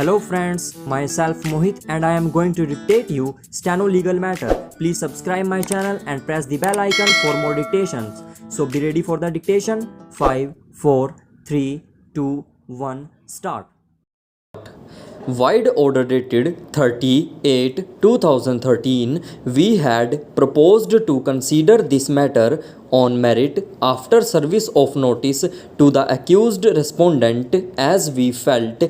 Hello friends, myself Mohit and I am going to dictate you Steno Legal Matter. Please subscribe my channel and press the bell icon for more dictations. So be ready for the dictation. 5, 4, 3, 2, 1, start. Wide order dated 30/8/2013, we had proposed to consider this matter on merit after service of notice to the accused respondent, as we felt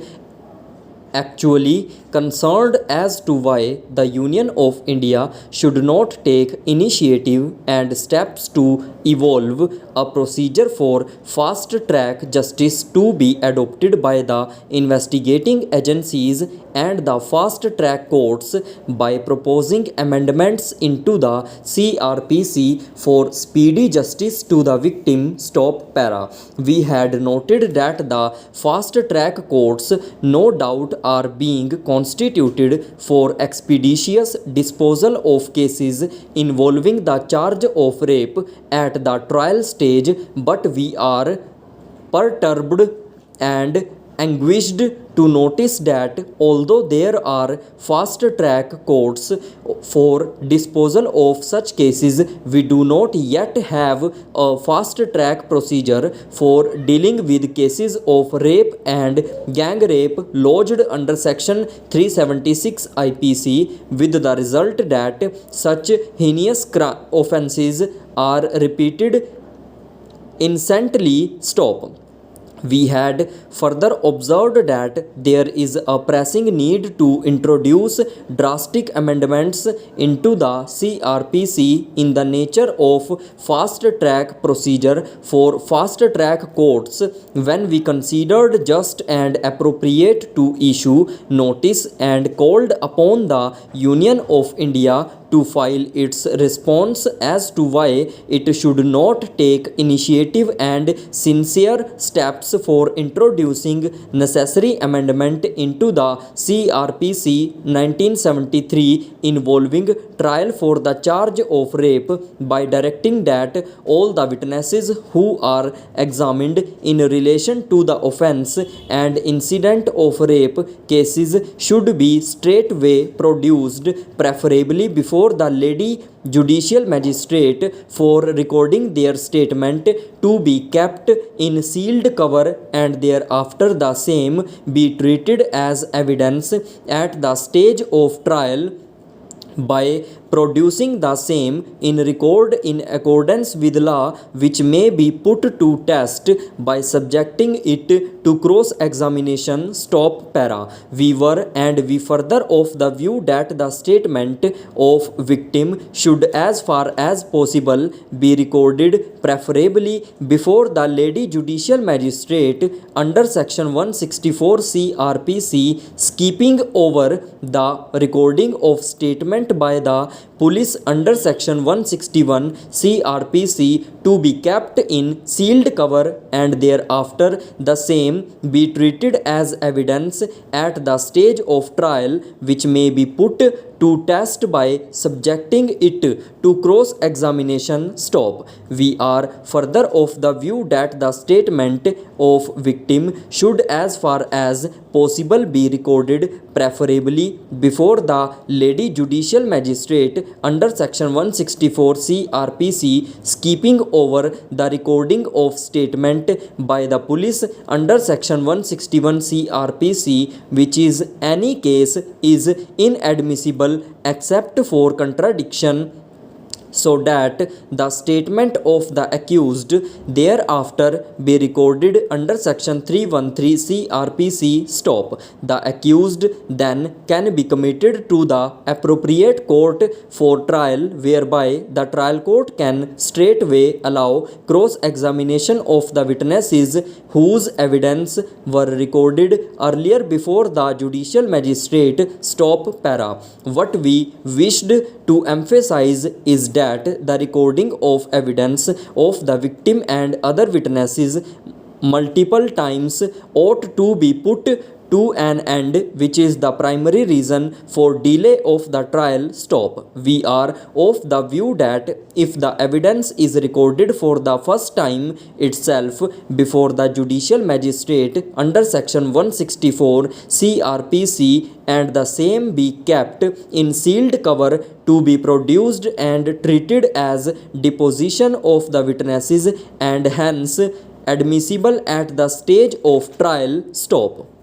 actually concerned as to why the Union of India should not take initiative and steps to evolve a procedure for fast track justice to be adopted by the investigating agencies and the fast track courts by proposing amendments into the CRPC for speedy justice to the victim. Stop para. We had noted that the fast track courts no doubt are being constituted for expeditious disposal of cases involving the charge of rape at the trial stage, but we are perturbed and anguished to notice that although there are fast track courts for disposal of such cases, we do not yet have a fast track procedure for dealing with cases of rape and gang rape lodged under section 376 IPC, with the result that such heinous offences are repeated incessantly. Stop. We had further observed that there is a pressing need to introduce drastic amendments into the CRPC in the nature of fast track procedure for fast track courts when we considered just and appropriate to issue notice and called upon the Union of India to file its response as to why it should not take initiative and sincere steps for introducing necessary amendment into the CRPC 1973 involving trial for the charge of rape by directing that all the witnesses who are examined in relation to the offence and incident of rape cases should be straightway produced, preferably before the lady judicial magistrate, for recording their statement to be kept in sealed cover, and thereafter the same be treated as evidence at the stage of trial by producing the same in record in accordance with law, which may be put to test by subjecting it to cross examination. Stop para. We were and we further of the view that the statement of victim should as far as possible be recorded, preferably before the lady judicial magistrate under section 164 CRPC, skipping over the recording of statement by the police under section 161 CRPC to be kept in sealed cover, and thereafter the same be treated as evidence at the stage of trial, which may be put to test by subjecting it to cross examination. Stop. We are further of the view that the statement of victim should as far as possible be recorded, preferably before the lady judicial magistrate under section 164 CRPC, skipping over the recording of statement by the police under section 161 CRPC, which is any case is inadmissible except for contradiction, so that the statement of the accused thereafter be recorded under section 313 CRPC. Stop. The accused then can be committed to the appropriate court for trial, whereby the trial court can straightway allow cross examination of the witnesses whose evidence were recorded earlier before the judicial magistrate. Stop para. What we wished to emphasize is that the recording of evidence of the victim and other witnesses multiple times ought to be put to an end, which is the primary reason for delay of the trial, stop. We are of the view that if the evidence is recorded for the first time itself before the judicial magistrate under section 164 CRPC and the same be kept in sealed cover to be produced and treated as deposition of the witnesses and hence admissible at the stage of trial, stop.